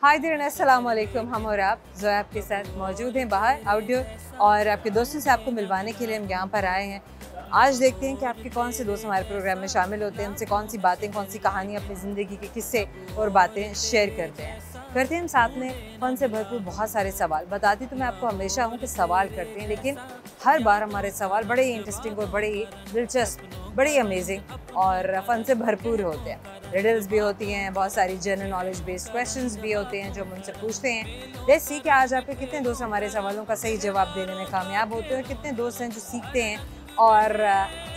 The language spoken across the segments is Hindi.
हाय देयर, अस्सलाम वालेकुम। हम और आप ज़ोया आपके साथ मौजूद हैं बाहर आउटडोर, और आपके दोस्तों से आपको मिलवाने के लिए हम यहाँ पर आए हैं। आज देखते हैं कि आपके कौन से दोस्त हमारे प्रोग्राम में शामिल होते हैं, हमसे कौन सी बातें, कौन सी कहानी, अपनी ज़िंदगी के किस्से और बातें शेयर करते हैं हम साथ में फन से भरपूर बहुत सारे सवाल। बताती तो मैं आपको हमेशा हूँ कि सवाल करते हैं, लेकिन हर बार हमारे सवाल बड़े ही इंटरेस्टिंग और बड़े ही दिलचस्प, बड़े ही अमेजिंग और फन से भरपूर होते हैं। रिडल्स भी होती हैं, बहुत सारी जनरल नॉलेज बेस्ड क्वेश्चंस भी होते हैं जो हम उनसे पूछते हैं। लेट्स सी कि आज आपके कितने दोस्त हमारे सवालों का सही जवाब देने में कामयाब होते हैं, कितने दोस्त हैं जो सीखते हैं और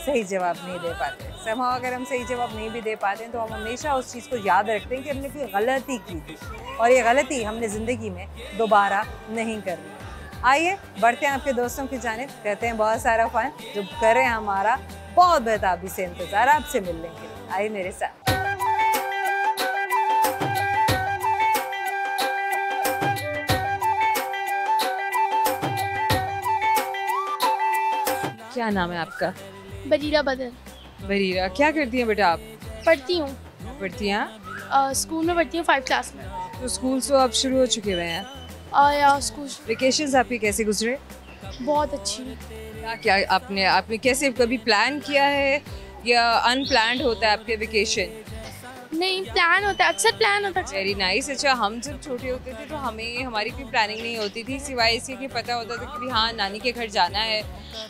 सही जवाब नहीं दे पाते। समहाउ अगर हम सही जवाब नहीं भी दे पाते हैं तो हम हमेशा उस चीज़ को याद रखते हैं कि हमने कोई गलती की थी और ये गलती हमने ज़िंदगी में दोबारा नहीं करनी। आइए बढ़ते हैं आपके दोस्तों की जानिब, कहते हैं बहुत सारा फन जो करें हमारा बहुत बेताबी से इंतज़ार आपसे मिलने के लिए। आइए मेरे साथ। क्या नाम है आपका? बरीरा बदर। बरीरा, क्या करती हैं बेटा आप? पढ़ती हूँ। पढ़ती हैं? स्कूल में पढ़ती हूँ 5 क्लास में। तो स्कूल तो अब शुरू हो चुके हुए हैं। या स्कूल वेकेशंस आपकी कैसे गुजरे? बहुत अच्छी। क्या क्या आपने कैसे कभी प्लान किया है या अनप्लान्ड होता है आपके वेकेशन? नहीं, प्लान होता है, अक्सर प्लान होता है। Very nice. अच्छा, हम जब छोटे होते थे तो हमारी कोई प्लानिंग नहीं होती थी, सिवाय इसके कि पता होता था कि हाँ नानी के घर जाना है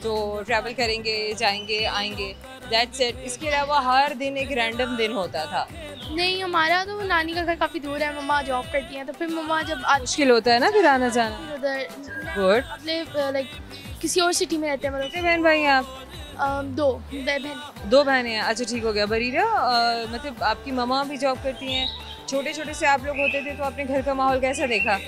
तो ट्रैवल करेंगे, जाएंगे, आएंगे, दैट्स इट। इसके अलावा हर दिन एक रैंडम दिन होता था। नहीं, हमारा तो नानी का घर काफ़ी दूर है, मम्मा जॉब करती हैं, तो फिर मम्मा जब मुश्किल होता है ना फिर आना जाना। उधर गुड। अपने लाइक किसी और सिटी में रहते हैं। मतलब बहन भाई हैं आप? 2 बहन। 2 बहनें हैं। अच्छा ठीक हो गया। बरीरा, मतलब आपकी मम्मा भी जॉब करती हैं, छोटे छोटे से आप लोग होते थे तो आपने घर का माहौल कैसा देखा?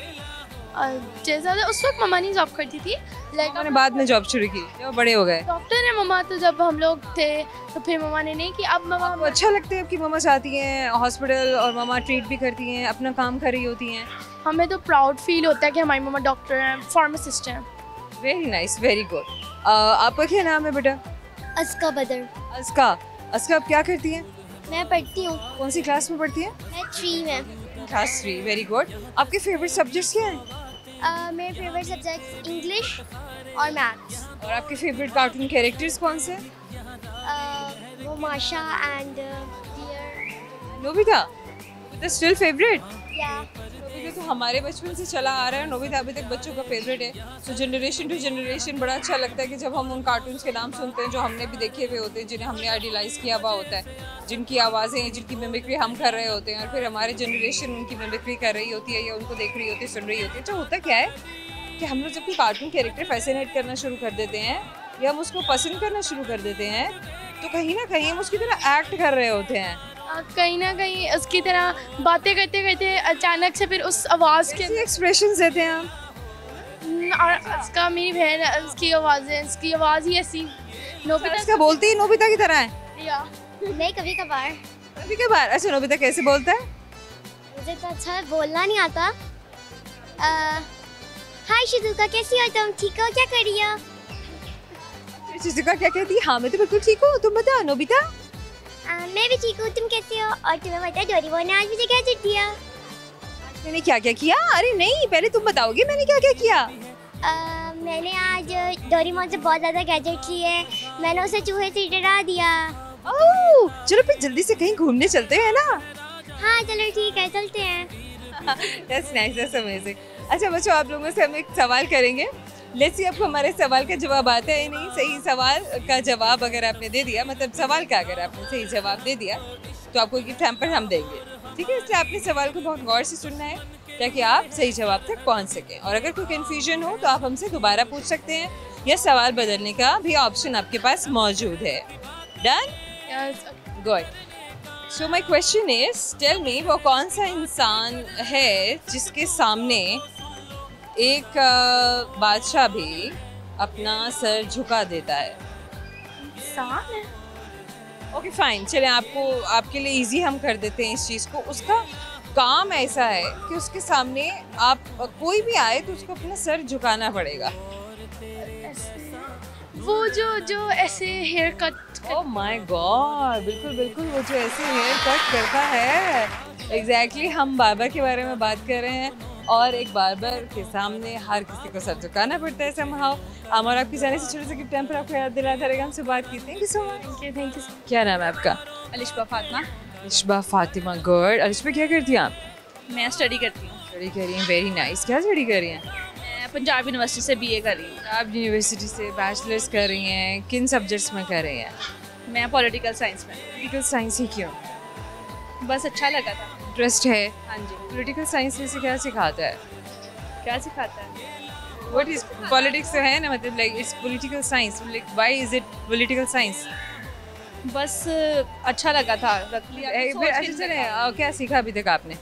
जैसा उस वक्त मम्मा नहीं जॉब करती थी, मैंने बाद में जॉब शुरू की जब बड़े हो गए। डॉक्टर है मम्मा, तो जब हम लोग थे तो फिर मम्मा ने नहीं कि अब मम्मा आपको अच्छा लगता है आपकी मम्मा चाहती हैं हॉस्पिटल और मम्मा ट्रीट भी करती हैं, अपना काम कर रही होती हैं? हमें तो प्राउड फील होता है कि हमारी मम्मा डॉक्टर हैं, फार्मासिस्ट हैं। Very nice, very good. आपका क्या नाम है बेटा? अस्का बदर। अस्का। अस्का, आप क्या करती हैं? मैं पढ़ती हूँ। कौन सी क्लास में पढ़ती हैं? मैं 3 में। क्लास 3। Very good. आपके फेवरेट सब्जेक्ट्स क्या हैं? मेरे फेवरेट सब्जेक्ट्स इंग्लिश और मैथ्स। और आपके फेवरेट कार्टून कैरेक्टर्स कौन से? वो Masha and dear. Nobita. Nobita still favourite? या नोबिता तो हमारे बचपन से चला आ रहा है, नोबिता अभी तक बच्चों का फेवरेट है। सो जनरेशन टू जनरेशन बड़ा अच्छा लगता है कि जब हम उन कार्टून्स के नाम सुनते हैं जो हमने भी देखे हुए होते हैं, जिन्हें हमने आइडियलाइज किया हुआ होता है, जिनकी आवाज़ें हैं, जिनकी मिमिक्री हम कर रहे होते हैं, और फिर हमारे जनरेशन उनकी मिमिक्री कर रही होती है या उनको देख रही होती है, सुन रही होती है। तो होता क्या है कि हम लोग जब कोई कार्टून कैरेक्टर फैसिनेट करना शुरू कर देते हैं या हम उसको पसंद करना शुरू कर देते हैं तो कहीं ना कहीं हम उसकी तरह एक्ट कर रहे होते हैं, कहीं ना कहीं उसकी तरह बातें करते करते अचानक से फिर उस आवाज़ के एक्सप्रेशंस देते हैं हम। और उसका मेरी बहन है, उसकी आवाज़ ही ऐसी नोबिता इसका बोलती है नोबिता की तरह है या नहीं, कभी कभार। कभी कभार। अच्छा, नोबिता कैसे बोलता है? मुझे तो अच्छा बोलना नहीं आता। हाय शिजुका, कैसी हो तुम? ठीक हो? क्या कर रही हो? शिजुका क्या कहती है? हाँ मैं तो बिल्कुल ठीक हूँ, तुम बता नोबिता। मैं भी ठीक हूँ, तुम कैसे हो? और तुम्हें पता है डोरेमोन ने आज मुझे क्या चिट दिया? मैंने क्या क्या किया? अरे नहीं, पहले तुम बताओगे मैंने क्या क्या किया। मैंने आज डोरेमोन से बहुत ज़्यादा गैजेट लिए। मैंने उसे चूहे से डरा दिया। ओह, चलो फिर जल्दी से कहीं घूमने चलते हैं ना। हाँ चलो ठीक है, चलते हैं। That's nice, that's amazing. अच्छा बच्चों, आप लोगों से हम एक सवाल करेंगे। लेट्स सी आपको हमारे सवाल का जवाब आता है नहीं। सही सवाल का जवाब अगर आपने दे दिया, मतलब सवाल का अगर आपने सही जवाब दे दिया तो आपको गिफ्ट हैम्पर हम देंगे, ठीक है? इसलिए आपने सवाल को बहुत गौर से सुनना है ताकि आप सही जवाब तक पहुंच सकें। और अगर कोई कन्फ्यूजन हो तो आप हमसे दोबारा पूछ सकते हैं या सवाल बदलने का भी ऑप्शन आपके पास मौजूद है। Done? Good. So my question is, tell me, वो कौन सा इंसान है जिसके सामने एक बादशाह भी अपना सर झुका देता है? इंसान है। ओके फाइन, चलें आपके लिए इजी हम कर देते हैं इस चीज़ को। उसका काम ऐसा है कि उसके सामने आप कोई भी आए तो उसको अपना सर झुकाना पड़ेगा। वो जो ऐसे haircut. Oh my god, बिल्कुल बिल्कुल, वो जो ऐसे हेयर कट करता है। एग्जैक्टली हम बार्बर के बारे में बात कर रहे हैं और एक बार्बर के सामने हर किसी को सर झुकाना पड़ता है somehow। और आपकी जाने से छोटे से गिफ्ट टाइम पर आपको याद दिलाता रहेगा। हमसे बात की। Thank you so much. Thank you. क्या नाम है आपका? अलिशबा फातिमा। अलिशबा फातिमा, गुड। अलिशबा क्या करती हैं आप? मैं स्टडी करती हूँ। स्टडी कर रही हैं, वेरी नाइस। क्या स्टडी कर रही हैं? मैं पंजाब यूनिवर्सिटी से BA कर रही हूँ। आप यूनिवर्सिटी से बैचलर्स कर रही हैं, किन सब्जेक्ट्स में कर रही हैं? मैं पॉलिटिकल साइंस में। पॉलिटिकल साइंस ही क्यों? बस अच्छा लगा था। इंटरेस्ट है? हाँ जी। पॉलिटिकल साइंस में से क्या सिखाता है? क्या सिखाता है? What is politics तो है ना, मतलब like it's political science, like why is it political science? बस अच्छा लगा था। अच्छा चले, क्या सीखा अभी तक आपने?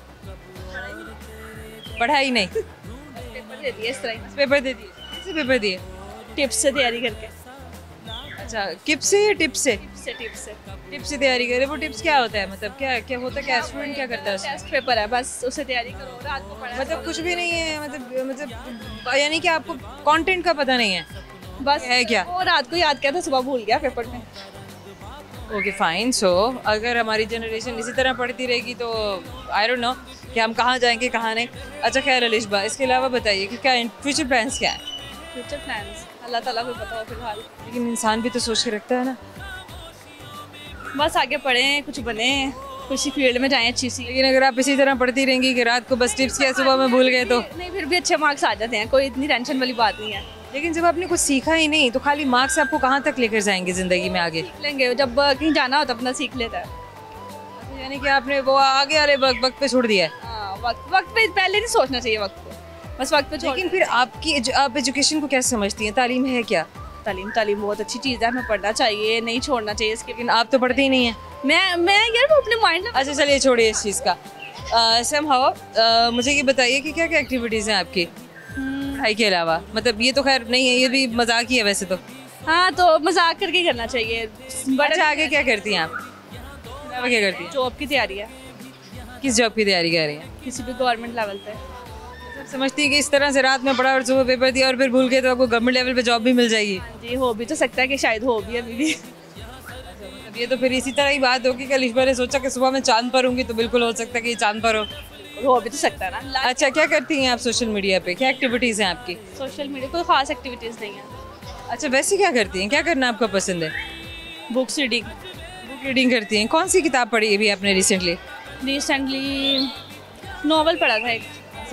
पढ़ाई नहीं, पेपर दे दिए इस तरह ही। पेपर दे दिए? कैसे पेपर दिए? टिप्स से तैयारी करके। अच्छा, किप से या टिप से? टिप्स से। टिप से तैयारी करे। वो टिप्स क्या होता है, मतलब क्या क्या होता है, क्या स्टूडेंट क्या करता है उसमें? टेस्ट पेपर है, बस उससे तैयारी करो, रात को पढ़ा। मतलब कुछ भी नहीं है, मतलब यानी कि आपको कंटेंट का पता नहीं है? बस है क्या? वो रात को याद किया था, सुबह भूल गया पेपर में। Okay fine. सो अगर हमारी जनरेशन इसी तरह पढ़ती रहेगी तो आई डोंट नो कि हम कहाँ जाएंगे कहाँ नहीं। अच्छा खैर अलिशबा, इसके अलावा बताइए कि क्या फ्यूचर प्लान्स क्या है? फ्यूचर प्लान्स अल्लाह ताला को पता हो फिलहाल। लेकिन इंसान भी तो सोच के रखता है ना। बस आगे पढ़ें, कुछ बने, किसी फील्ड में जाएं अच्छी सी। लेकिन अगर आप इसी तरह पढ़ती रहेंगी कि रात को बस टिप्स किया सुबह में भूल गए तो? नहीं, फिर भी अच्छे मार्क्स आ जाते हैं, कोई इतनी टेंशन वाली बात नहीं है। लेकिन जब आपने कुछ सीखा ही नहीं तो खाली मार्क्स आपको कहाँ तक लेकर जाएंगे ज़िंदगी में आगे? सीख लेंगे, जब कहीं जाना हो तो अपना सीख लेता है। अच्छा, यानी कि आपने वो आगे वाले वक्त पे छोड़ दिया है? हाँ, वक्त पे पहले नहीं सोचना चाहिए वक्त को, बस वक्त पे। लेकिन फिर आप एजुकेशन को कैसे समझती हैं? तालीम है क्या? तालीम बहुत अच्छी चीज़ है, हमें पढ़ना चाहिए, नहीं छोड़ना चाहिए इसके। लेकिन आप तो पढ़ती ही नहीं है। मैं यार वो अपने माइंड में। अच्छा चलिए छोड़िए इस चीज़ का। मुझे ये बताइए कि क्या क्या एक्टिविटीज़ हैं आपकी पढ़ाई के अलावा? मतलब ये तो खैर नहीं है, ये भी मजाक ही है वैसे तो। हाँ, तो मजाक करके ही करना चाहिए। अच्छा आगे क्या करती हैं आप? क्या करती हैं? जॉब की तैयारी है। किस जॉब की तैयारी कर रही हैं? किसी भी गवर्नमेंट लेवल पे। सब समझती है कि इस तरह से रात में पढ़ा और सुबह पेपर दिया और फिर भूल गए तो आपको गवर्नमेंट लेवल पे जॉब भी मिल जाएगी? हाँ जी, हो भी तो सकता है कि शायद हो भी अभी भी। अब ये तो फिर इसी तरह ही बात होगी कि अलिशबा ने सोचा कि सुबह मैं चांद पर होंगी तो बिल्कुल हो सकता है कि ये चांद पर हो भी तो सकता है ना। अच्छा क्या करती हैं आप सोशल मीडिया पे? क्या एक्टिविटीज़ हैं आपकी? सोशल मीडिया कोई खास एक्टिविटीज़ नहीं है। अच्छा वैसे क्या करती हैं, क्या करना आपको पसंद है? Books reading. बुक रीडिंग करती हैं। कौन सी किताब पढ़ी अभी आपने रिसेंटली? नॉवल पढ़ा था एक।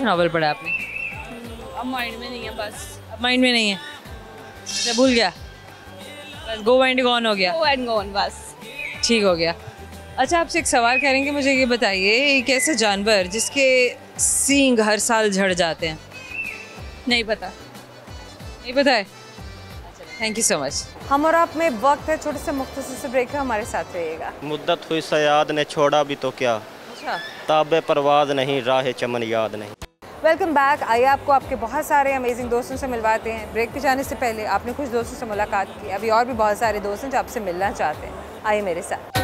नॉवल पढ़ा आपने? अब माइंड में नहीं है, बस अब माइंड में नहीं है, अच्छा भूल गया, बस गो एंड गॉन हो गया। गो एंड गॉन, बस ठीक हो गया। अच्छा आपसे एक सवाल करेंगे, मुझे ये बताइए एक ऐसे जानवर जिसके सींग हर साल झड़ जाते हैं? नहीं पता। नहीं पता है? Thank you so much. हम और आप में वक्त है छोटे से मुख्तसर से ब्रेक है, हमारे साथ रहिएगा। मुद्दत हुई सयाद ने छोड़ा भी तो क्या, अच्छा ताबे परवाज नहीं राह चमन याद नहीं। Welcome back. आइए आपको आपके बहुत सारे अमेजिंग दोस्तों से मिलवाते हैं। ब्रेक पे जाने से पहले आपने कुछ दोस्तों से मुलाकात की, अभी और भी बहुत सारे दोस्त हैं जो आपसे मिलना चाहते हैं। आइए मेरे साथ।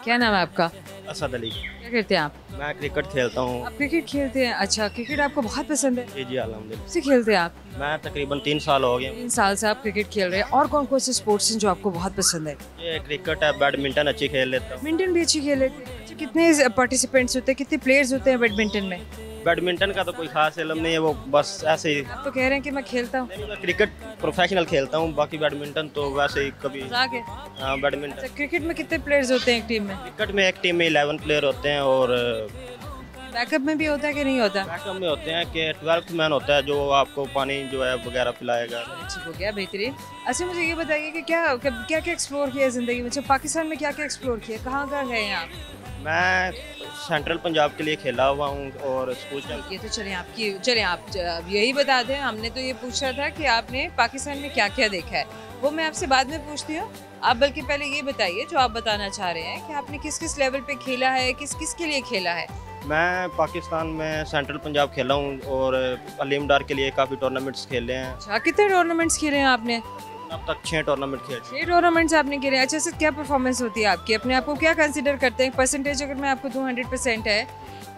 क्या नाम है आपका? असद अली। क्या करते हैं आप? मैं क्रिकेट खेलता हूँ। आप क्रिकेट खेलते हैं? अच्छा क्रिकेट आपको बहुत पसंद है? जी जी अल्हम्दुलिल्लाह। से खेलते हैं आप? मैं तकरीबन 3 साल हो गए। 3 साल से आप क्रिकेट खेल रहे हैं। और कौन कौन से स्पोर्ट्स हैं जो आपको बहुत पसंद है? ये क्रिकेट है, बैडमिंटन अच्छी खेल लेता हूँ। बैडमिंटन भी अच्छी खेल लेते हैं? अच्छा कितने पार्टिसिपेंट्स होते हैं, कितने प्लेयर्स होते हैं बैडमिंटन में? बैडमिंटन का तो कोई खास इल्म नहीं है, वो बस ऐसे ही। आप तो कह रहे हैं कि मैं खेलता हूँ। नहीं, मैं क्रिकेट प्रोफेशनल खेलता हूँ, बाकी बैडमिंटन तो वैसे ही कभी। मजाक है। हाँ बैडमिंटन। अच्छा क्रिकेट में कितने प्लेयर्स होते हैं एक टीम में? क्रिकेट में एक टीम में 11 प्लेयर होते हैं और बैकअप में भी होता है कि नहीं होता? बैकअप में होते हैं कि 12th मैन होता है जो आपको पानी जो है वगैरह पिलाएगा। ठीक हो गया, बेहतरीन। अच्छा मुझे ये बताइए कि क्या क्या क्या एक्सप्लोर किया ज़िंदगी में? अच्छा पाकिस्तान में क्या क्या एक्सप्लोर किया, कहाँ कहाँ गए हैं आप? मैं सेंट्रल पंजाब के लिए खेला हुआ हूँ और स्कूल ये तो चलें आप अब यही बता दें, हमने तो ये पूछा था कि आपने पाकिस्तान में क्या क्या देखा है, वो मैं आपसे बाद में पूछती हूँ। आप बल्कि पहले ये बताइए जो आप बताना चाह रहे हैं कि आपने किस किस लेवल पे खेला है, किस किस के लिए खेला है? मैं पाकिस्तान में सेंट्रल पंजाब खेला हूँ और अलीमडार के लिए काफ़ी टूर्नामेंट्स खेले हैं। अच्छा कितने टूर्नामेंट्स खेले हैं आपने? अब तक 6 टूर्नामेंट खेले। 6 टूर्नामेंट्स आपने खेले। अच्छा सर क्या परफॉर्मेंस होती है आपकी? अपने आप को क्या कंसिडर करते हैं? परसेंटेज अगर मैं आपको दूँ 100% है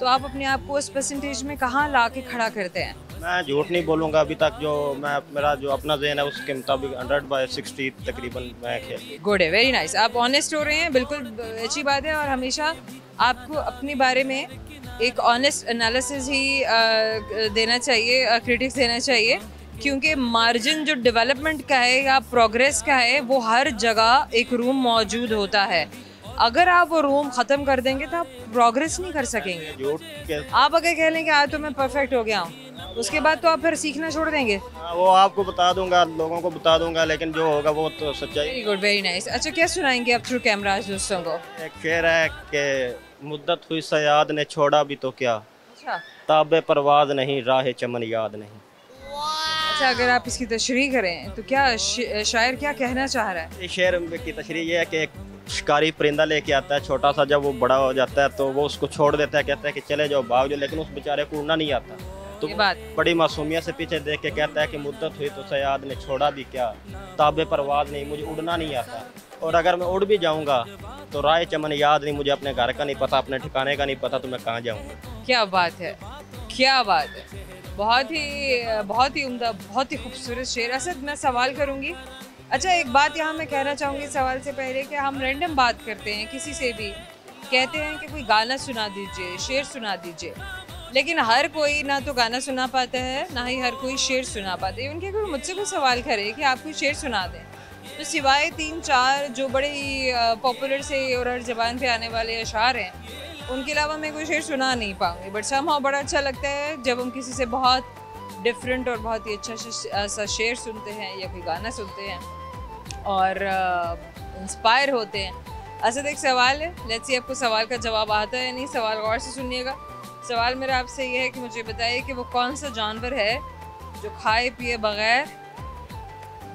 तो आप अपने आप को उस परसेंटेज में कहाँ ला के खड़ा करते हैं? मैं झूठ नहीं बोलूँगा, अभी तक जो मेरा जो अपना ज़हन है उसके मुताबिक 100/60 तकरीबन मैं खेल। गुड है, वेरी नाइस। आप ऑनेस्ट हो रहे हैं, बिल्कुल अच्छी बात है। और हमेशा आपको अपने बारे में एक ऑनेस्ट एनालिसिस ही देना चाहिए, क्रिटिक्स देना चाहिए, क्योंकि मार्जिन जो डेवलपमेंट का है या प्रोग्रेस का है वो हर जगह एक रूम मौजूद होता है। अगर आप वो रूम ख़त्म कर देंगे तो आप प्रोग्रेस नहीं कर सकेंगे। झूठ के आप अगर कह लें कि आज तो मैं परफेक्ट हो गया हूँ, उसके बाद तो आप फिर सीखना छोड़ देंगे। वो आपको बता दूंगा, लोगों को बता दूंगा, लेकिन जो होगा वो तो सच्चाई। Very good, very nice. अच्छा, क्या सुनाएंगे आप थ्रू कैमरा दोस्तों को? एक शेर है कि मुद्दत हुई सयाद ने छोड़ा भी तो क्या, अच्छा ताबे परवाज नहीं राह चमन याद नहीं। अच्छा, अगर आप इसकी तशरीह करें तो क्या शायर क्या कहना चाह रहा है? इस शेर की तशरीह ये है कि एक शिकारी परिंदा लेके आता है छोटा सा, जब वो बड़ा हो जाता है तो वो उसको छोड़ देता है, कहता है कि चले जाओ, भाग जाओ, लेकिन उस बेचारे को उड़ना नहीं आता। तो ये बात बड़ी मासूमियत से पीछे देख के कहता है कि मुद्दत हुई तो सयाद ने छोड़ा भी क्या, ताबे परवाज नहीं, मुझे उड़ना नहीं आता, और अगर मैं उड़ भी जाऊंगा तो राह चमन याद नहीं, मुझे अपने घर का नहीं पता, अपने ठिकाने का नहीं पता, तो मैं कहाँ जाऊँगा। क्या बात है, क्या बात है। बहुत ही उम्दा, बहुत ही खूबसूरत शेर। असद, मैं सवाल करूँगी। अच्छा, एक बात यहाँ मैं कहना चाहूँगी सवाल से पहले कि हम रैंडम बात करते हैं किसी से भी, कहते हैं कि कोई गाना सुना दीजिए, शेर सुना दीजिए, लेकिन हर कोई ना तो गाना सुना पाता है, ना ही हर कोई शेर सुना पाता है। इवन कि कोई मुझसे कोई सवाल करे कि आप कोई शेर सुना दें, तो सिवाय 3-4 जो बड़े ही पॉपुलर से और हर जबान पे आने वाले अशार हैं, उनके अलावा मैं कोई शेर सुना नहीं पाऊँगी। बट समहाउ बड़ा अच्छा लगता है जब हम किसी से बहुत डिफरेंट और बहुत ही अच्छा सा शेर सुनते हैं या कोई गाना सुनते हैं और इंस्पायर होते हैं। असद, एक सवाल है, लेट्स सी आपको सवाल का जवाब आता है या नहीं। सवाल गौर से सुनिएगा। सवाल मेरा आपसे ये है कि मुझे बताइए कि वो कौन सा जानवर है जो खाए पिए बगैर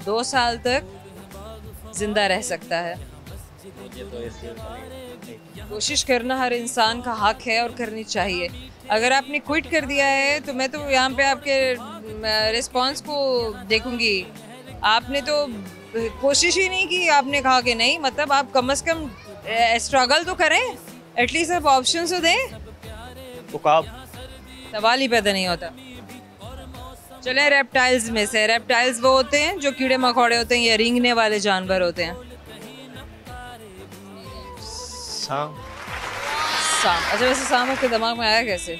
2 साल तक जिंदा रह सकता है? मुझे तो इससे कोशिश करना हर इंसान का हक है और करनी चाहिए। अगर आपने क्विट कर दिया है तो मैं तो यहाँ पे आपके रिस्पांस को देखूंगी। आपने तो कोशिश ही नहीं की, आपने कहा कि नहीं, मतलब आप कम से कम स्ट्रगल तो करें, एटलीस्ट आप ऑप्शन तो दें। उकाब सवाल ही पैदा नहीं होता। चले, रेप्टाइल्स में से, रेप्टाइल्स वो होते हैं जो कीड़े मकोड़े होते हैं या रेंगने वाले जानवर होते हैं। सांप। सांप। अच्छा, वैसे सांप आपके दिमाग में आया कैसे?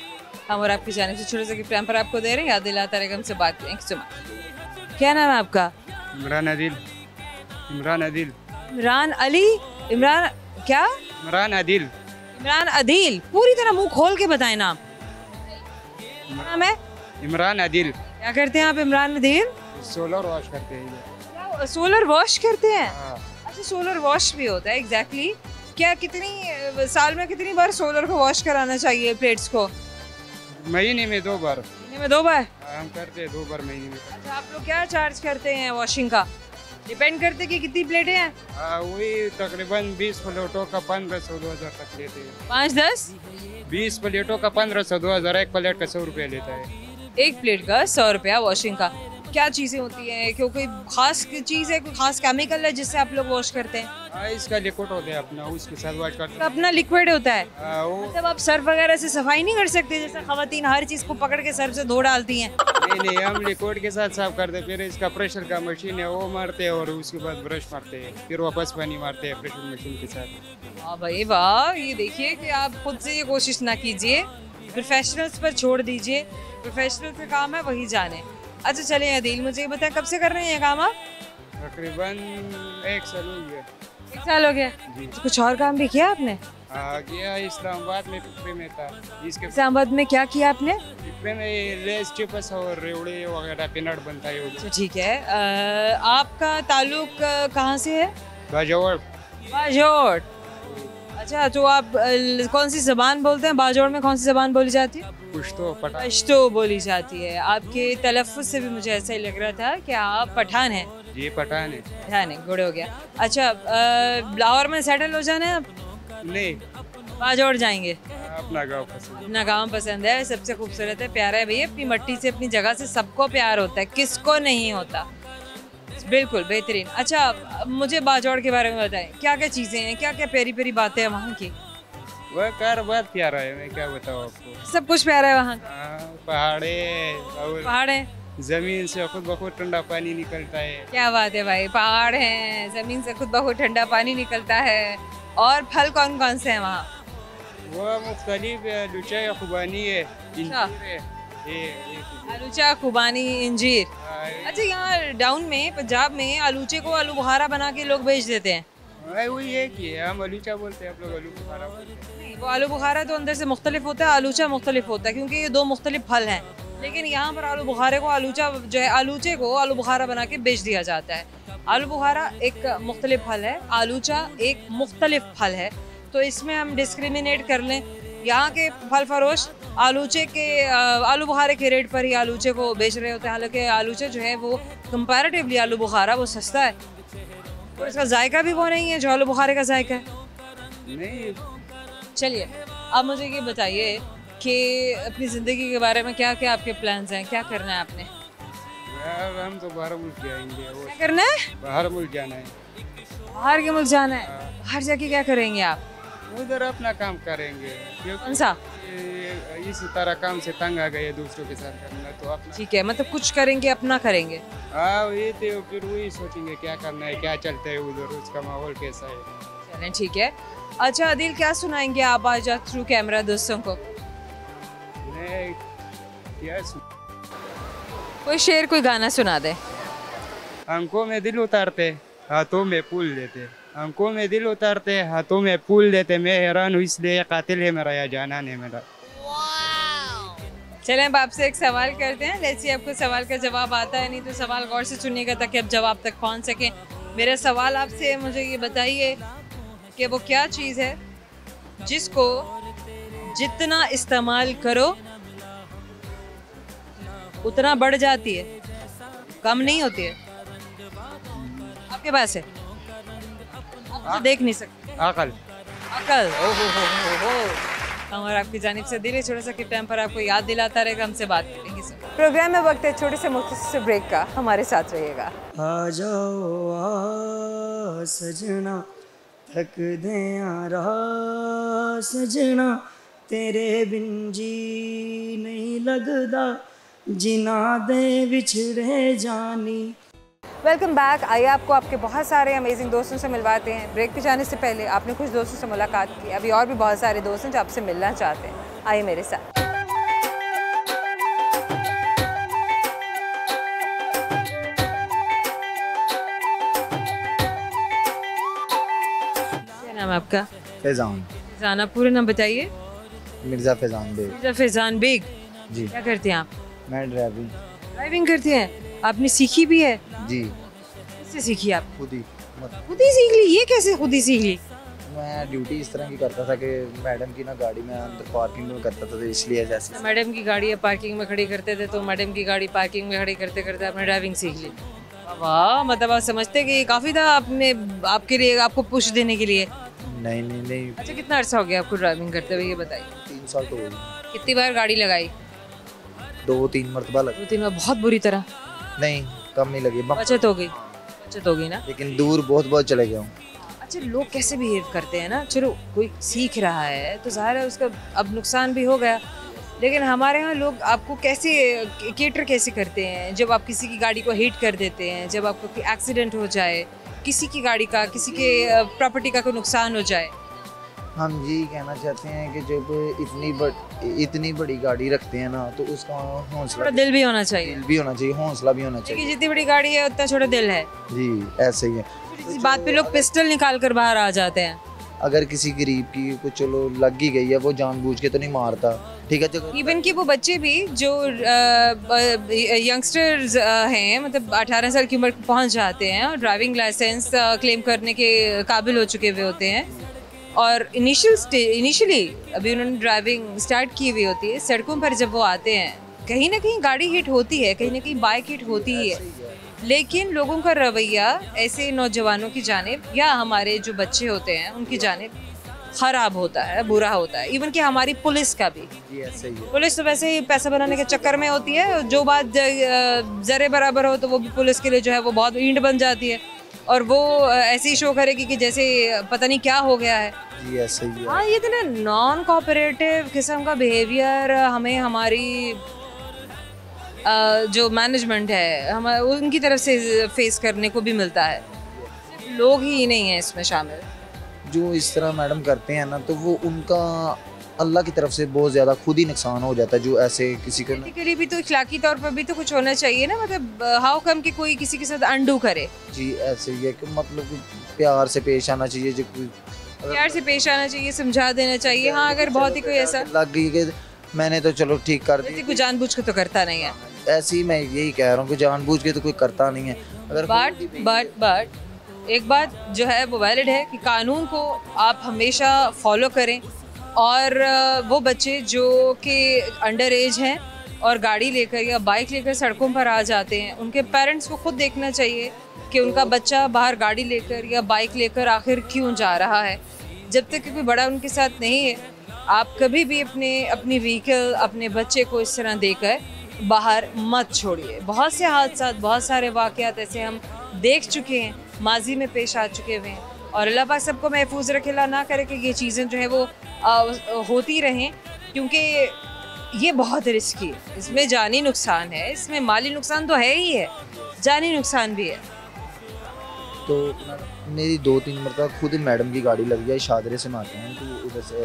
हम और आपकी जानिब से छोटे से गिफ्ट पर आपको दे रहे हैं, याद दिलाता रहेगा, हमसे बात करें। क्या नाम है आपका? इमरान अदिल। इमरान अदिल। इमरान अली? इमरान क्या? इमरान अदिल। इमरान अदील। पूरी तरह मुंह खोल के बताएं नाम। नाम है इमरान अदिल। क्या करते हैं आप इमरान अदील? सोलर वॉश करते हैं। सोलर वॉश करते हैं? हाँ। अच्छा, सोलर वॉश भी होता है, एग्जैक्टली। क्या कितनी साल में कितनी बार सोलर को वॉश कराना चाहिए प्लेट्स को? महीने में 2 बार। महीने में 2 बार? हम करते हैं 2 बार महीने में। अच्छा, आप लोग क्या चार्ज करते हैं वॉशिंग का? डिपेंड करते कि कितनी प्लेटें हैं। वही तकरीबन 20 प्लेटों का 1500-2000 तक लेते हैं। 5-10? 20 प्लेटों का 1500-2000। एक प्लेट का 100 रुपया लेता है। एक प्लेट का 100 रुपया वॉशिंग का। क्या चीज़ें होती हैं? क्यों कोई खास चीज़ है, कोई खास केमिकल है जिससे आप लोग वॉश करते हैं? इसका लिक्विड होता है अपना, उसके साथ वॉश करते तो अपना लिक्विड होता है? हैं। वो मतलब आप सर्फ वगैरह से सफाई नहीं कर सकते जैसे खवातीन हर चीज़ को पकड़ के सर्फ से धो डालती हैं? नहीं, हम लिक्विड के साथ साफ करते हैं, फिर इसका प्रेशर का मशीन है वो मारते हैं और उसके बाद ब्रश मारते हैं, फिर वापस पानी मारते हैं प्रेशर मशीन के साथ। वाह भाई वाह। ये देखिए कि आप खुद से ये कोशिश ना कीजिए, प्रोफेशनल्स पर छोड़ दीजिए। प्रोफेशनल का काम है, वही जाने। अच्छा चलिए अदील, मुझे ये बताएं कब से कर रहे हैं ये काम आप? तकरीबन 1 साल हो गया। 1 साल हो गया। तो कुछ और काम भी किया आपने? गया इस्लामाबाद में फैक्ट्री में था। इसके इस्लामाबाद में क्या किया आपने? फैक्ट्री में लेस चिप्स और रेवड़े वगैरह पीनट बनता है। अच्छा ठीक है। आपका ताल्लुक कहाँ से है? बाजौड़। बाजौड़। अच्छा, तो आप कौन सी ज़बान बोलते हैं? बाजौड़ में कौन सी ज़बान बोली जाती है? पुश्तो पठान। पश्तो बोली जाती है। आपके तलफ़्फ़ुज़ से भी मुझे ऐसा ही लग रहा था कि आप पठान हैं। जी पठान है। पठान है, गुड हो गया। अच्छा, लाहौर में सेटल हो जाना है आप? नहीं, बाजौड़ जाएंगे? अपना गाँव पसंद। अपना गाँव पसंद है, सबसे खूबसूरत है, प्यारा है भैया। अपनी मट्टी से, अपनी जगह से सबको प्यार होता है, किसको नहीं होता। बिल्कुल बेहतरीन। अच्छा, मुझे बाजौड़ के बारे में बताएं, क्या क्या चीज़ें हैं, क्या क्या प्यारी प्यारी बातें हैं वहाँ की? वह कार बहुत प्यारा है, मैं क्या बताऊँ आपको। सब कुछ प्यारा है वहाँ का? पहाड़े और पहाड़ है, जमीन से खुद ब खुद ठंडा पानी निकलता है। क्या बात है भाई, पहाड़ हैं, जमीन से खुद ब खुद ठंडा पानी निकलता है। और फल कौन कौन से हैं वहाँ? वो मुख्तलिफ है, लुचा खुबानी है, इंजीर है, आलूचा, खुबानी, इंजीर। अच्छा, यहाँ डाउन में पंजाब में आलूचे को आलू बुखारा बना के लोग बेच देते हैं। वही है कि हम आलूचा बोलते हैं, आप लोग आलू बुखारा बोलते हैं। नहीं, वो आलू बुखारा तो अंदर से मुख्तलिफ होता है, आलूचा मुख्तलिफ होता है, क्योंकि ये दो मुख्तलिफ फल हैं। लेकिन यहाँ पर आलू बुखारे को आलूचा जो है, आलूचे को आलू बुखारा बना के बेच दिया जाता है। आलू बुखारा एक मुख्तलिफ फल है, आलूचा एक मुख्तलिफ फल है। तो इसमें हम डिस्क्रिमिनेट कर लें, यहाँ के फल फरोश आलूचे के आलू बुखारे के रेट पर ही आलूचे को बेच रहे होते हैं। हालांकि आलूचे जो है वो कंपैरेटिवली आलू बुखारा वो सस्ता है और इसका जायका भी वो नहीं है जो आलू बुखारे का जायका है। नहीं, चलिए आप मुझे ये बताइए कि अपनी ज़िंदगी के बारे में क्या क्या आपके प्लान्स हैं, क्या करना है आपने? यार हम तो बाहर मुल्क जाएंगे, और क्या करना है? बाहर मुल्क जाना है। बाहर के मुल्क जाना है? बाहर जाके क्या करेंगे आप? उधर अपना काम करेंगे, कौन क्योंकि सा? इसी तरह काम से तंग आ गए दूसरों के साथ करना, तो अपना। ठीक है, मतलब कुछ करेंगे, अपना करेंगे। हाँ, वही तो फिर वही सोचेंगे क्या करना है, क्या चलता है उधर, उसका माहौल कैसा है। चलें ठीक है। अच्छा आदिल, क्या सुनाएंगे आप आज थ्रू कैमरा दोस्तों को? मैं क्या कोई शेर, कोई गाना सुना दे। आंखों में दिल उतारते, हाथों में फूल देते, आंखों में दिल उतारते, हाथों में फूल देते, मैं हैरान हूँ इसलिए कातिल है मेरा या जाना नहीं मेरा। चलें अब आपसे एक सवाल करते हैं, लेट्स सी आपको सवाल का जवाब आता है, नहीं तो सवाल गौर से सुनिएगा ताकि आप जवाब तक पहुंच सकें। मेरा सवाल आपसे, मुझे ये बताइए कि वो क्या चीज़ है जिसको जितना इस्तेमाल करो उतना बढ़ जाती है, कम नहीं होती है। आपके पास है, आप उसे देख नहीं सकते। अकल। अकल। ओहो हो। और आपकी जानिब से दिल छोटा सा टाइम पर आपको याद दिलाता रहेगा, हमसे बात करेंगे सर। प्रोग्राम में वक्त है छोटे से मुख्तसर ब्रेक का, हमारे साथ रहिएगा। आ जाओ आ सजना, थक दे यारा सजना, तेरे बिन जी नहीं लगदा, जिना दे बिछड़े जानी। Welcome back. आइए आपको आपके बहुत सारे अमेजिंग दोस्तों से मिलवाते हैं। ब्रेक पे जाने से पहले आपने कुछ दोस्तों से मुलाकात की, अभी और भी बहुत सारे दोस्त हैं जो आपसे मिलना चाहते हैं। आइए मेरे साथ। क्या नाम है आपका? फैजान। फैजान, आप पूरा नाम बताइए। मिर्ज़ा फैजान बेग। मिर्ज़ा फैजान बेग जी। क्या करते हैं आप? मैं ड्राइविंग करते हैं। आपने सीखी भी है? जी। किससे सीखी आप? खुद ही खुद ही सीख ली? ये कैसे खुद ही सीख ली? मैं ड्यूटी इस तरह की करता था कि मैडम की ना गाड़ी में अंदर पार्किंग में करता था, तो इसलिए जैसे मैडम की गाड़ी पार्किंग में खड़ी करते थे, तो मैडम की गाड़ी पार्किंग में खड़ी करते करते आपने ड्राइविंग सीख ली। वाह, मतलब आप समझते कि काफ़ी था आपने आपके लिए, आपको पुश देने के लिए। नहीं नहीं नहीं। अच्छा, कितना अर्सा हो गया आपको ड्राइविंग करते हुए, ये बताइए? 3 साल तो हो गए। कितनी बार गाड़ी लगाई? 2-3 मरतबा लगा। 2-3 बार? बहुत बुरी तरह? नहीं, कम नहीं लगी। बचत हो गई? बचत हो गई ना? लेकिन दूर बहुत चले गया हूँ। अच्छा, लोग कैसे बिहेव करते हैं ना, चलो कोई सीख रहा है तो ज़ाहिर है उसका अब नुकसान भी हो गया, लेकिन हमारे यहाँ लोग आपको कैसे केटर कैसे करते हैं जब आप किसी की गाड़ी को हिट कर देते हैं, जब आपको एक्सीडेंट हो जाए, किसी की गाड़ी का, किसी के प्रॉपर्टी का कोई नुकसान हो जाए। हम यही कहना चाहते हैं कि जब इतनी बड़ी गाड़ी रखते हैं ना, तो उसका हौसला, थोड़ा दिल भी होना चाहिए। दिल भी होना चाहिए, हौसला भी होना क्योंकि चाहिए। जितनी बड़ी गाड़ी है उतना छोटा दिल है जी, ऐसे ही है। इस बात पे लोग पिस्टल निकाल कर बाहर आ जाते हैं। अगर किसी गरीब की कुछ चलो लग ही गई है, वो जानबूझ के तो नहीं मारता, ठीक है। जो इवन कि वो बच्चे भी जो यंगस्टर्स हैं, मतलब 18 साल की उम्र पहुंच जाते हैं और ड्राइविंग लाइसेंस क्लेम करने के काबिल हो चुके हुए होते हैं, और इनिशियली अभी उन्होंने ड्राइविंग स्टार्ट की हुई होती है, सड़कों पर जब वो आते हैं कहीं ना कहीं गाड़ी हिट होती है, कहीं ना कहीं बाइक हिट होती ही है, लेकिन लोगों का रवैया ऐसे नौजवानों की जानिब या हमारे जो बच्चे होते हैं उनकी जानिब ख़राब होता है, बुरा होता है। इवन कि हमारी पुलिस का भी, ऐसे ही है। पुलिस तो वैसे ही पैसा बनाने के चक्कर में होती है, जो बात ज़रे बराबर हो तो वो भी पुलिस के लिए जो है वो बहुत ईंट बन जाती है। और वो ऐसे ही शो करेगी कि जैसे पता नहीं क्या हो गया है। जी ऐसे ही है। हाँ, ये इतना नॉन कोऑपरेटिव किस्म का बिहेवियर हमें हमारी जो मैनेजमेंट है हम उनकी तरफ से फेस करने को भी मिलता है। लोग ही नहीं हैं इसमें शामिल जो इस तरह मैडम करते हैं ना, तो वो उनका अल्लाह की तरफ से बहुत ज़्यादा खुद ही नुकसान हो जाता है। जो ऐसे किसी को के लिए भी तो इखलाकी तौर पर भी तो कुछ होना चाहिए ना, मतलब हाउ कम कि कोई किसी के साथ अंडू करे। जी ऐसे ही है कि मतलब कि प्यार से पेश आना चाहिए। जो कोई प्यार से पेश आना चाहिए, समझा देना चाहिए। हाँ, अगर बहुत ही कोई ऐसा लग गई कि मैंने तो चलो ठीक कर दी, कोई जानबूझ के तो करता नहीं है। ऐसे ही मैं यही कह रहा हूँ कि जानबूझ के तो कोई करता नहीं है। अगर बट एक बात जो है वो वैलिड है कि कानून को आप हमेशा फॉलो करें, और वो बच्चे जो कि अंडर एज हैं और गाड़ी लेकर या बाइक लेकर सड़कों पर आ जाते हैं, उनके पेरेंट्स को खुद देखना चाहिए कि उनका बच्चा बाहर गाड़ी लेकर या बाइक लेकर आखिर क्यों जा रहा है। जब तक कि कोई बड़ा उनके साथ नहीं है, आप कभी भी अपनी व्हीकल अपने बच्चे को इस तरह देकर बाहर मत छोड़िए। बहुत से हादसा, बहुत सारे वाक़यात ऐसे हम देख चुके हैं, माजी में पेश आ चुके हुए हैं, और अल्लाह पाक सबको महफूज रखे, अल्लाह ना करे कि ये चीज़ें जो है वो होती रहें, क्योंकि ये बहुत रिस्की है। इसमें जानी नुकसान है, इसमें माली नुकसान तो है ही है, जानी नुकसान भी है। तो मेरी 2-3 मरतबा खुद मैडम की गाड़ी लग जाए। शादरे से मारते हैं तो उधर से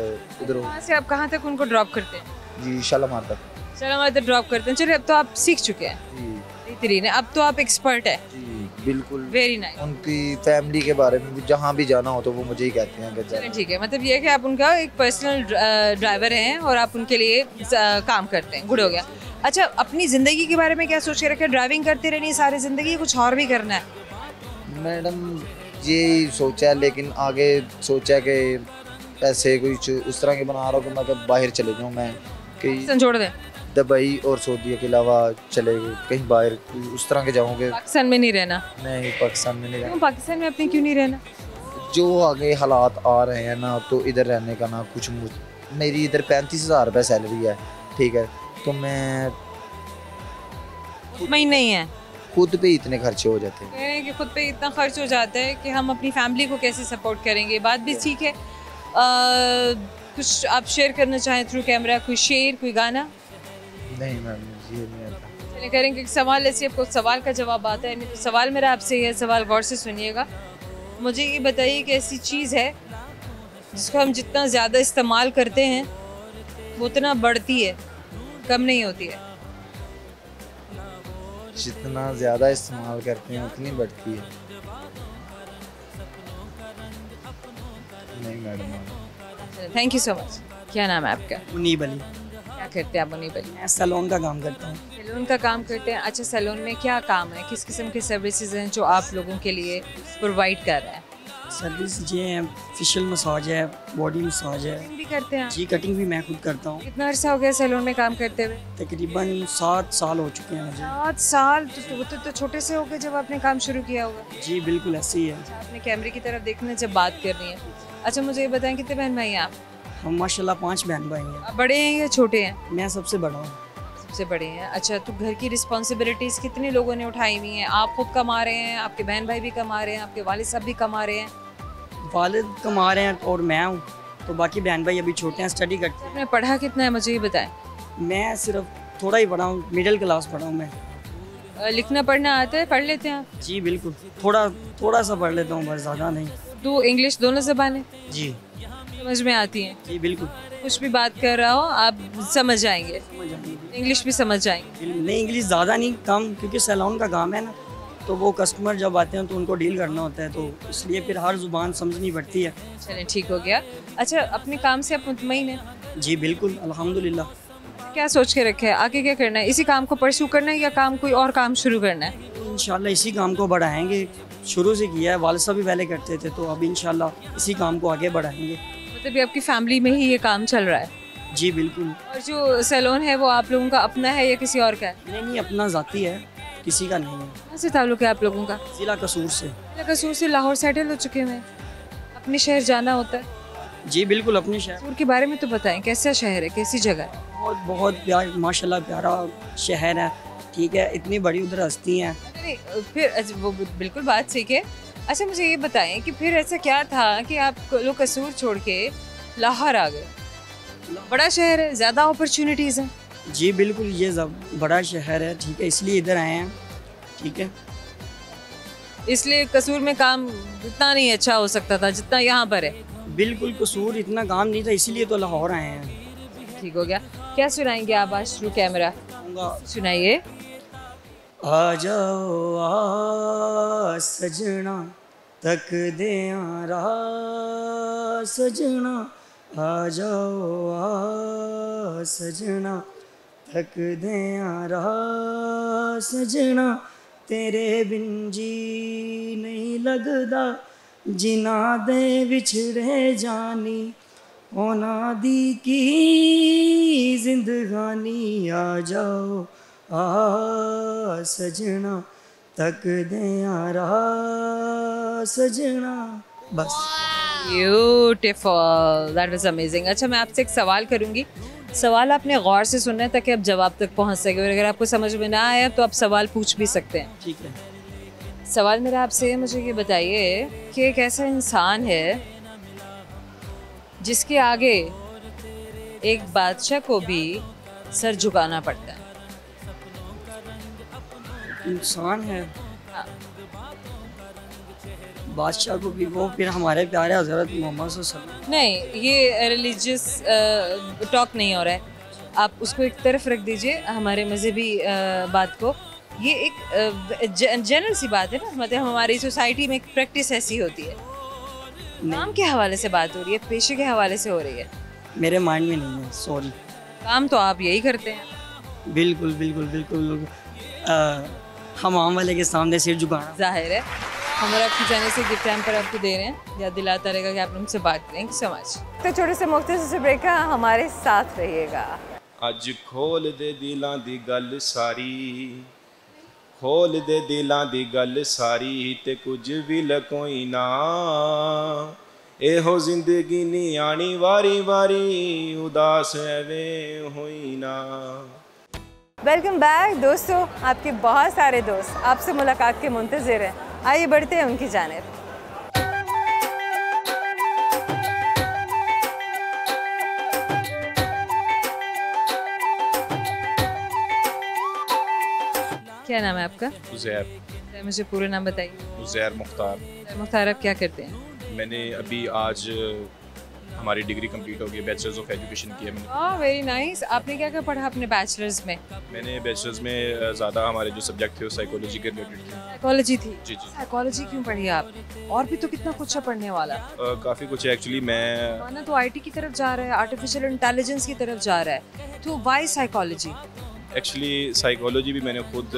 उधर कहाँ से आप कहाँ तक उनको ड्रॉप करते हैं? जी शालामार तक। शालामार तक ड्रॉप करते हैं। चलिए, अब तो आप सीख चुके हैं, जी बेहतरीन है, अब तो आप एक्सपर्ट हैं। जी बिल्कुल। Very nice. उनकी फैमिली के बारे में भी जहाँ भी जाना हो तो वो मुझे ही कहते हैं कि चलिए ठीक है, मतलब ये है कि आप उनका एक पर्सनल ड्राइवर हैं और आप उनके लिए काम करते हैं। गुड हो गया। अच्छा, अपनी ज़िंदगी के बारे में क्या सोच के रखे? ड्राइविंग करते रहनी सारी ज़िंदगी, कुछ और भी करना है? मैडम ये सोचा है, लेकिन आगे सोचा कि ऐसे कुछ उस तरह के बना रहा हूँ कि मैं कब बाहर चले जाऊँ, मैं कहीं छोड़ दें, दुबई और सऊदी के अलावा चले गए कहीं बाहर उस तरह के जाऊँगे। पाकिस्तान में नहीं रहना? नहीं, पाकिस्तान में नहीं रहना। पाकिस्तान में अपने क्यों नहीं रहना? जो आगे हालात आ रहे हैं ना, तो इधर रहने का ना कुछ मेरी इधर 35,000 रुपये सैलरी है, ठीक है, तो मैं महीने नहीं है, खुद पे इतने खर्चे हो जाते हैं। कह रहे हैं कि खुद पे इतना खर्च हो जाता है कि हम अपनी फैमिली को कैसे सपोर्ट करेंगे। बात भी ठीक है। कुछ आप शेयर करना चाहें थ्रू कैमरा, कोई शेर, कोई गाना? नहीं मैम, ये नहीं आता। चलिए करेंगे एक सवाल, ऐसे आपको सवाल का जवाब आता है नहीं तो सवाल मेरा आपसे है, सवाल गौर से सुनिएगा। मुझे ये बताइए कि ऐसी चीज़ है जिसको हम जितना ज़्यादा इस्तेमाल करते हैं वो उतना बढ़ती है, कम नहीं होती है। जितना ज़्यादा इस्तेमाल करते हैं उतनी बढ़ती है। नहीं madam. Thank you so much. क्या नाम है आपका? मुनीब अली। क्या करते हैं आप मुनीब अली? मैं सैलून का काम करता हूँ। सैलून का काम करते हैं। अच्छा, सैलून में क्या काम है, किस किस्म के सर्विसेज हैं जो आप लोगों के लिए प्रोवाइड कर रहे हैं? सर्विस ये है, फेशियल मसाज है, बॉडी मसाज है। कटिंग भी करते हैं? जी कटिंग भी मैं खुद करता हूँ। कितना अर्सा हो गया सैलून में काम करते हुए? तकरीबन 7 साल हो चुके हैं मुझे। 7 साल? तो छोटे से हो गए जब आपने काम शुरू किया होगा। जी बिल्कुल ऐसे ही है। आपने कैमरे की तरफ देखना जब बात करनी है। अच्छा, मुझे ये बताएं कितने बहन भाई हैं आप? हम माशाल्लाह 5 बहन भाई हैं। आप बड़े हैं या छोटे हैं? मैं सबसे बड़ा हूँ। सबसे बड़े हैं। अच्छा, तो घर की रिस्पॉन्सिबिलिटीज़ कितने लोगों ने उठाई हुई हैं? आप खुद कमा रहे हैं, आपके बहन भाई भी कमा रहे हैं, आपके वालिद साहब भी कमा रहे हैं? वालिद कमा रहे हैं और मैं हूँ, तो बाकी बहन भाई अभी छोटे हैं, स्टडी करते हैं। आपने पढ़ा कितना है मुझे ये बताएं? मैं सिर्फ थोड़ा ही पढ़ा हूँ, मिडिल क्लास पढ़ा हूँ मैं। लिखना पढ़ना आता है? पढ़ लेते हैं आप? जी बिल्कुल, थोड़ा सा पढ़ लेता हूँ, बस ज़्यादा नहीं। उर्दू इंग्लिश दोनों ज़बानें जी समझ में आती हैं? जी बिल्कुल। कुछ भी बात कर रहा हो आप समझ जाएंगे, समझ जाएंगे। इंग्लिश भी समझ जाएंगे? नहीं, इंग्लिश ज़्यादा नहीं, कम, क्योंकि सैलून का काम है ना, तो वो कस्टमर जब आते हैं तो उनको डील करना होता है, तो इसलिए फिर हर ज़ुबान समझनी पड़ती है। चलें, ठीक हो गया। अच्छा, अपने काम से आप मुतमईन हैं? जी बिल्कुल, अल्हम्दुलिल्लाह। क्या सोच के रखे है, आगे क्या करना है? इसी काम को परस्यू करना है या काम कोई और काम शुरू करना है? इंशाल्लाह इसी काम को बढ़ाएंगे, शुरू से किया है, वालिद साहब भी पहले करते थे, तो अब इंशाल्लाह इसी काम को आगे बढ़ाएंगे। मतलब ये आपकी फैमिली में ही ये काम चल रहा है? जी बिल्कुल। और जो सैलून है वो आप लोगों का अपना है या किसी और का है? नहीं, अपना ज़ाती है, किसी का नहीं है। कहाँ से ताल्लुक है आप लोगों का? ज़िला कसूर से। कसूर से लाहौर सेटल हो चुके हैं, अपने शहर जाना होता है? जी बिल्कुल, अपने शहर। कसूर के बारे में तो बताएं, कैसा शहर है, कैसी जगह है? बहुत प्यार, माशाल्लाह प्यारा शहर है, ठीक है, इतनी बड़ी उधर हस्ती हैं। फिर वो बिल्कुल बात ठीक है, अच्छा मुझे ये बताएं कि फिर ऐसा क्या था कि आप लोग कसूर छोड़ के लाहौर आ गए? बड़ा शहर है, ज़्यादा अपॉर्चुनिटीज़ हैं। जी बिल्कुल, ये बड़ा शहर है, ठीक है, इसलिए इधर आए हैं, ठीक है। इसलिए कसूर में काम इतना नहीं अच्छा हो सकता था जितना यहाँ पर है। बिल्कुल, कसूर इतना काम नहीं था, इसीलिए तो लाहौर आए हैं। ठीक हो गया। क्या सुनाएंगे आप आज थ्रू कैमरा? सुनाइए। आ जाओ आ सजना तक दे सजना, आ जाओ आ सजना तक दे सजना, तेरे बिन जी नहीं लगदा, जिना दे विछड़े जानी, ओना दी की जिंदगानी, आ जाओ आ सजना तक दे सजना। बस। Beautiful, that was amazing. अच्छा मैं आपसे एक सवाल करूंगी, सवाल आपने गौर से सुनना है ताकि आप जवाब तक पहुंच सके, और अगर आपको समझ में ना आया तो आप सवाल पूछ भी सकते हैं। ठीक है। सवाल मेरा आपसे है, मुझे ये बताइए कि एक ऐसा इंसान है जिसके आगे एक बादशाह को भी सर झुकाना पड़ता है। इंसान है, बादशाह को भी, वो फिर हमारे प्यारे हज़रत मोहम्मद सल्लल्लाहु अलैहि वसल्लम। नहीं, ये रिलीजियस टॉक नहीं हो रहा है, आप उसको एक तरफ रख दीजिए, हमारे मजहबी बात को। ये एक जनरल सी बात है ना, मतलब हमारी सोसाइटी में एक प्रैक्टिस ऐसी होती है। काम के हवाले से बात हो रही है, पेशे के हवाले से हो रही है। मेरे माइंड में नहीं है, सॉरी। काम तो आप यही करते हैं। बिल्कुल बिल्कुल बिल्कुल, हम आम वाले के सामने सिर झुकाना। जाहिर है हमारा आपकी जाने से गिफ्ट टाइम पर आपको दे रहे हैं, याद दिलाता रहेगा कि आप हमसे बात करें। So much. तो छोटे से मुख्तसर से ब्रेक का, हमारे साथ रहिएगा। अज खोल दे दिलां दी गल सारी, खोल दे दिलां दी गल सारी, ते कुछ भी लकोई ना, एहो जिंदगी नहीं आनी वारी वारी, उदास एवें होई ना। वेलकम बैक दोस्तों, आपके बहुत सारे दोस्त आपसे मुलाकात के मुंतज़िर हैं। आइए बढ़ते हैं उनकी जानिब। क्या नाम है आपका? उज़ैर। मुझे पूरा नाम बताइए। उज़ैर मुख्तार। मुख्तार, आप क्या करते हैं? मैंने अभी आज हमारी डिग्री कंप्लीट हो गई, बैचलर्स ऑफ एजुकेशन किया मैंने। हाँ, वेरी नाइस। आपने क्या क्या पढ़ा अपने बैचलर्स में? मैंने बैचलर्स में ज़्यादा हमारे जो सब्जेक्ट थे वो साइकोलॉजी के रिलेटेड थे। साइकोलॉजी थी? जी जी। साइकोलॉजी क्यों पढ़ी आप? और भी तो कितना कुछ है पढ़ने वाला। काफ़ी कुछ है एक्चुअली। मैं माना तो आईटी की तरफ जा रहा है, आर्टिफिशियल इंटेलिजेंस की तरफ जा रहा है, तो व्हाई साइकोलॉजी? एक्चुअली साइकोलॉजी भी मैंने खुद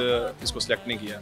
इसको सिलेक्ट नहीं किया,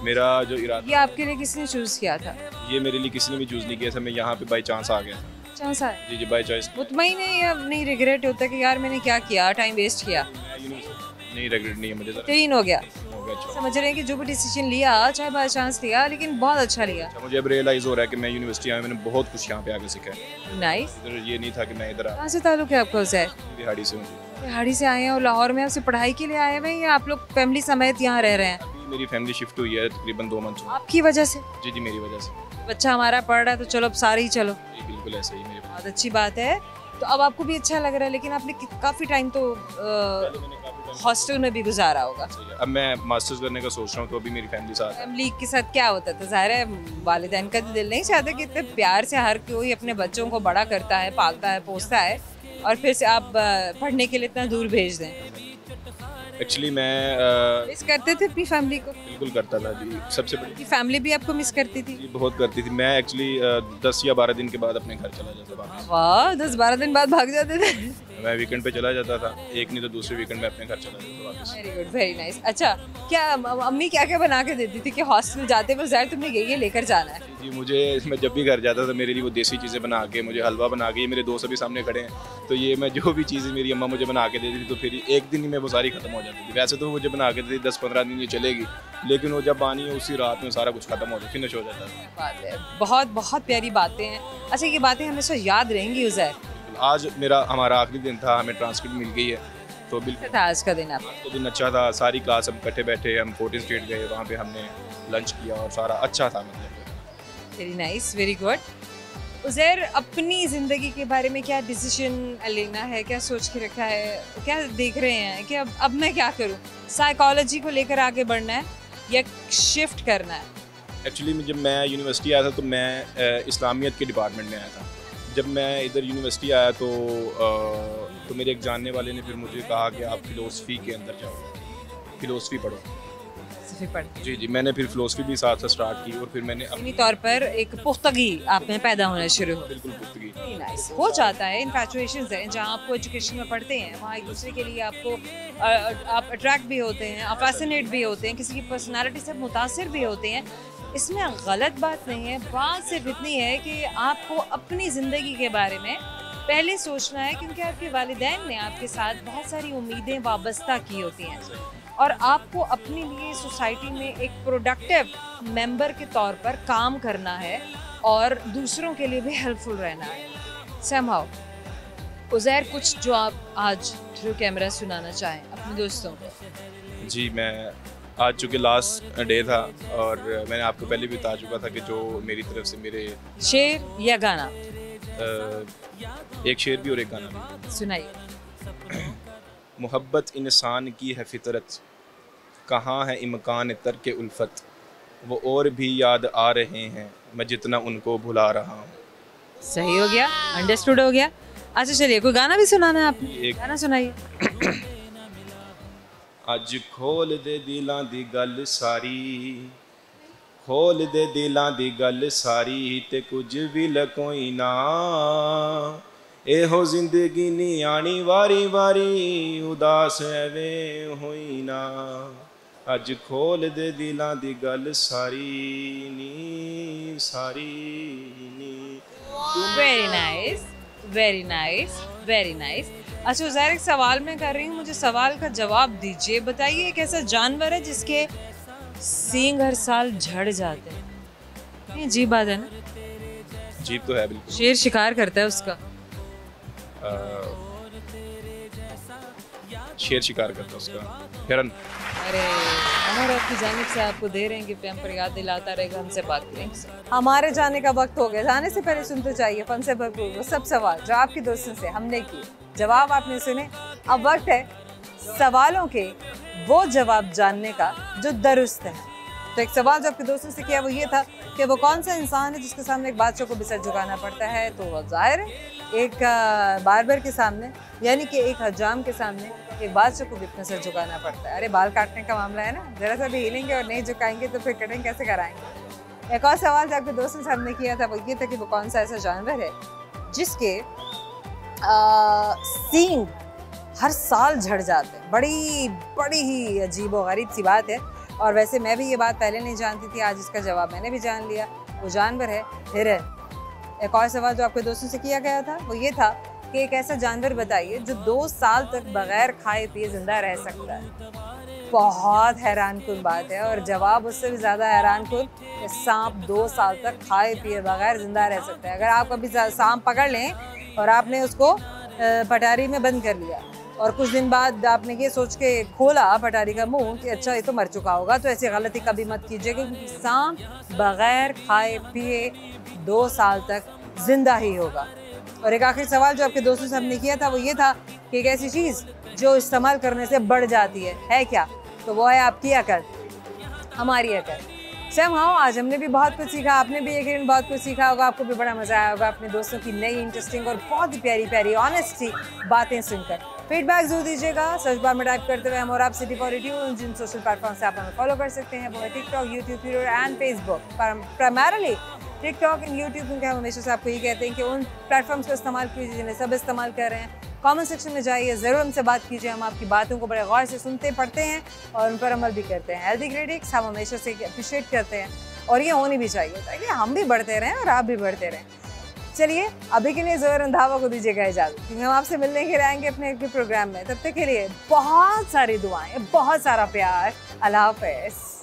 मेरा जो इरादा। ये आपके लिए किसने चूज़ किया था? ये मेरे लिए किसी ने भी चूज़ नहीं किया था, मैं यहाँ पे बाई चांस आ गया। चांस आया? जी जी, बाई चॉइस। मुतमईन है या नहीं रिग्रेट होता कि यार मैंने क्या किया, टाइम वेस्ट किया? नहीं, रिग्रेट नहीं है मुझे। ट्रेन हो गया। अच्छा। समझ रहे हैं कि जो भी डिसीजन लिया, चाहे बाई चांस लिया, लेकिन बहुत अच्छा लिया। मुझे अब रियलाइज हो रहा है कि मैं यूनिवर्सिटी आया, मैंने बहुत कुछ यहाँ पे आके सीखा है। नाइस। इधर ये नहीं था कि मैं इधर कहाँ से ताल्लुक है आपका? उसे दिहाड़ी से हूँ। दिहाड़ी से आए हैं और लाहौर में आपसे पढ़ाई के लिए आए हैं या आप लोग फैमिली समेत यहाँ रह रहे हैं? मेरी फैमिली शिफ्ट हुई है तकरीबन 2 मंथ। आपकी वजह से? जी जी, मेरी वजह से। बच्चा हमारा पढ़ रहा है तो चलो अब सारे ही चलो। जी बिल्कुल ऐसे ही। मेरे बहुत अच्छी बात है। तो अब आपको भी अच्छा लग रहा है, लेकिन आपने काफ़ी टाइम तो हॉस्टल में भी गुजारा होगा। अब मैं मास्टर्स करने का सोच रहा हूँ, तो अभी मेरी फैमिली साथ है। फैमिली के साथ क्या होता था? ज़ाहिर है वालिदैन का तो दिल नहीं चाहता कि इतने प्यार से हर कोई अपने बच्चों को बड़ा करता है, पालता है, पोसता है, और फिर से आप पढ़ने के लिए इतना दूर भेज दें। एक्चुअली मैं मिस करते थे अपनी फैमिली को? बिल्कुल करता था जी। सबसे बड़ी फैमिली भी आपको मिस करती थी? जी बहुत करती थी। मैं एक्चुअली 10 या 12 दिन के बाद अपने घर चला जाता था। वाह, 10-12 दिन बाद भाग जाते थे? मैं वीकेंड पे चला जाता था, एक नहीं तो दूसरे वीकेंड में अपने घर चला जाता था वापस। Very good, very nice. अच्छा, क्या अम्मी क्या क्या बना के देती थी कि हॉस्टल जाते वक्त ज़ाहिर तुमने ये लेकर जाना है? जी, मुझे मैं जब भी घर जाता था मेरे लिए वो देसी चीज़ें बना के, मुझे हलवा बना के, ये मेरे दोस्त अभी सामने खड़े हैं, तो ये मैं जो भी चीज़ें मेरी अम्मा मुझे बना के देती थी तो फिर एक दिन ही में वो सारी खत्म हो जाती थी। वैसे तो मुझे बना के देती 10-15 दिन ये चलेगी, लेकिन वो जब आनी है उसी रात में सारा कुछ खत्म हो जाता, फिनिश हो जाता है। बात है, बहुत बहुत प्यारी बातें हैं। अच्छा, ये बातें हमेशा याद रहेंगी उज़ैर। आज हमारा आखिरी दिन था, हमें ट्रांसक्रिप्ट मिल गई है, तो बिल्कुल था आज का दिन। आप तो दिन अच्छा था, सारी क्लास हम इकट्ठे बैठे, हम 14 स्ट्रीट गए, वहाँ पे हमने लंच किया और सारा अच्छा था। मतलब very nice, very good. Uzair, अपनी ज़िंदगी के बारे में क्या डिसीजन लेना है, क्या सोच के रखा है, क्या देख रहे हैं कि अब मैं क्या करूं? साइकोलॉजी को लेकर आगे बढ़ना है या शिफ्ट करना है? एक्चुअली जब मैं यूनिवर्सिटी आया था तो मैं इस्लामियत के डिपार्टमेंट में आया था। जब मैं इधर यूनिवर्सिटी आया तो मेरे एक जानने वाले ने फिर मुझे कहा कि आप फ़िलोसफ़ी के अंदर जाओ, फ़िलोसफ़ी पढ़ो। जी जी, मैंने फिर फ़िलोसफ़ी भी साथ साथ स्टार्ट की और फिर मैंने अपनी तौर पर एक पुख्तगी आप में पैदा होना शुरू हो। बिल्कुल पुख्तगी नाइस हो जाता है। इन्फैचुएशंस हैं जहाँ आपको एजुकेशन में पढ़ते हैं, वहाँ एक दूसरे के लिए आपको आप अट्रैक्ट भी होते हैं, आप फैसिनेट भी होते हैं, किसी की पर्सनालिटी से मुतासिर भी होते हैं। इसमें गलत बात नहीं है। बात सिर्फ इतनी है कि आपको अपनी ज़िंदगी के बारे में पहले सोचना है, क्योंकि आपके वालिदैन ने आपके साथ बहुत सारी उम्मीदें वाबस्ता की होती हैं और आपको अपने लिए सोसाइटी में एक प्रोडक्टिव मेंबर के तौर पर काम करना है और दूसरों के लिए भी हेल्पफुल रहना है समहाउ। उज़ैर, कुछ जो आप आज थ्रू कैमरा सुनाना चाहें अपने दोस्तों को? जी, मैं आज चूँकि लास्ट डे था और मैंने आपको पहले भी बता चुका था कि जो मेरी तरफ से मेरे शेर या गाना? एक शेर भी और एक गाना भी। सुनाइए। मोहब्बत इंसान की है फितरत, कहाँ है इम्कान तर्क उल्फत, वो और भी याद आ रहे हैं मैं जितना उनको भुला रहा हूँ। सही हो गया, अंडरस्टूड हो गया। अच्छा चलिए, कोई गाना भी सुनाना है आपने? एक गाना सुनाइए। अज खोल दे दिलां दी गल सारी, खोल दे दिलां दी गल सारी, ते कुछ भी लकोई ना, एहो जिंदगी नी आनी वारी वारी, उदास एवें होई ना। अज खोल दे दिलां दी गल सारी नी, सारी नी। Very nice, very nice, very nice. अच्छा उज़ैर, एक सवाल मैं कर रही हूँ, मुझे सवाल का जवाब दीजिए। बताइए, एक ऐसा जानवर है जिसके सींग हर साल झड़ जाते हैं? ये अजीब बात है ना? अजीब तो है बिल्कुल। शेर शिकार करता है उसका? शेर शिकार करता है उसका, हिरन। अरे अमर आपकी जानिब से आपको दे रहे हैं गिफ्ट, हम पर याद दिलाता रहेगा, हमसे बात करेंगे। हमारे जाने का वक्त हो गया। जाने से पहले सुनते चाहिए फन से भरपूर वो सब सवाल जो आपकी दोस्तों से हमने किए, जवाब आपने सुने। अब वक्त है सवालों के वो जवाब जानने का जो दुरुस्त है। तो एक सवाल जो आपके दोस्तों से किया वो ये था कि वो कौन सा इंसान है जिसके सामने एक बादशाह को भी सर झुकाना पड़ता है? तो वो जाहिर है एक बार्बर के सामने, यानी कि एक हजाम के सामने एक बादशाह को भी अपना सर झुकाना पड़ता है। अरे बाल काटने का मामला है ना, जरा सा भी हिलेंगे और नहीं झुकाएंगे तो फिर कटिंग कैसे कराएंगे? एक और सवाल जो आपके दोस्तों से हमने किया था वो ये था कि वो कौन सा ऐसा जानवर है जिसके सींग हर साल झड़ जाते हैं? बड़ी बड़ी ही अजीब और गरीब सी बात है। और वैसे मैं भी ये बात पहले नहीं जानती थी, आज इसका जवाब मैंने भी जान लिया। वो जानवर है हिरन। एक और सवाल जो आपके दोस्तों से किया गया था वो ये था कि एक ऐसा जानवर बताइए जो 2 साल तक बगैर खाए पिए जिंदा रह सकता है। बहुत हैरान कुन बात है और जवाब उससे भी ज़्यादा हैरान कुन कि सांप 2 साल तक खाए पिए बगैर जिंदा रह सकता है। अगर आप कभी सांप पकड़ लें और आपने उसको पटारी में बंद कर लिया और कुछ दिन बाद आपने ये सोच के खोला पटारी का मुंह कि अच्छा ये तो मर चुका होगा, तो ऐसी गलती कभी मत कीजिए, क्योंकि सांप बगैर खाए पिए 2 साल तक जिंदा ही होगा। और एक आखिरी सवाल जो आपके दोस्तों से हमने किया था वो ये था कि एक ऐसी चीज़ जो इस्तेमाल करने से बढ़ जाती है क्या? तो वो है आपकी अकल, हमारी अकल। समहाउ आज हमने भी बहुत कुछ सीखा, आपने भी यकीनन बहुत कुछ सीखा होगा, आपको भी बड़ा मज़ा आया होगा अपने दोस्तों की नई इंटरेस्टिंग और बहुत ही प्यारी प्यारी ऑनेस्ट सी बातें सुनकर। फीडबैक जरूर दीजिएगा, सर्च बार में टाइप करते हुए हम और आप सिटी फॉर रेडियो जिन सोशल प्लेटफॉर्म से आप हमें फॉलो कर सकते हैं वो है TikTok, YouTube, Twitter and Facebook. Primarily TikTok and YouTube, क्योंकि हम हमेशा से आपको ये कहते हैं कि उन प्लेटफॉर्म्स को इस्तेमाल कीजिए जिन्हें सब इस्तेमाल कर रहे हैं। कमेंट सेक्शन में जाइए, ज़रूर हमसे बात कीजिए, हम आपकी बातों को बड़े गौर से सुनते पढ़ते हैं और उन पर अमल भी करते हैं। हेल्दी क्रिटिक्स हम हमेशा से अप्रिशिएट करते हैं और ये होनी भी चाहिए ताकि हम भी बढ़ते रहें और आप भी बढ़ते रहें। चलिए अभी के लिए ज़ोहर रंधावा को दीजिएगा इजाज़त, क्योंकि हम आपसे मिलने के लिए आएंगे अपने एक प्रोग्राम में। तब तक के लिए बहुत सारी दुआएं, बहुत सारा प्यार। अल्लाह हाफ़िज़।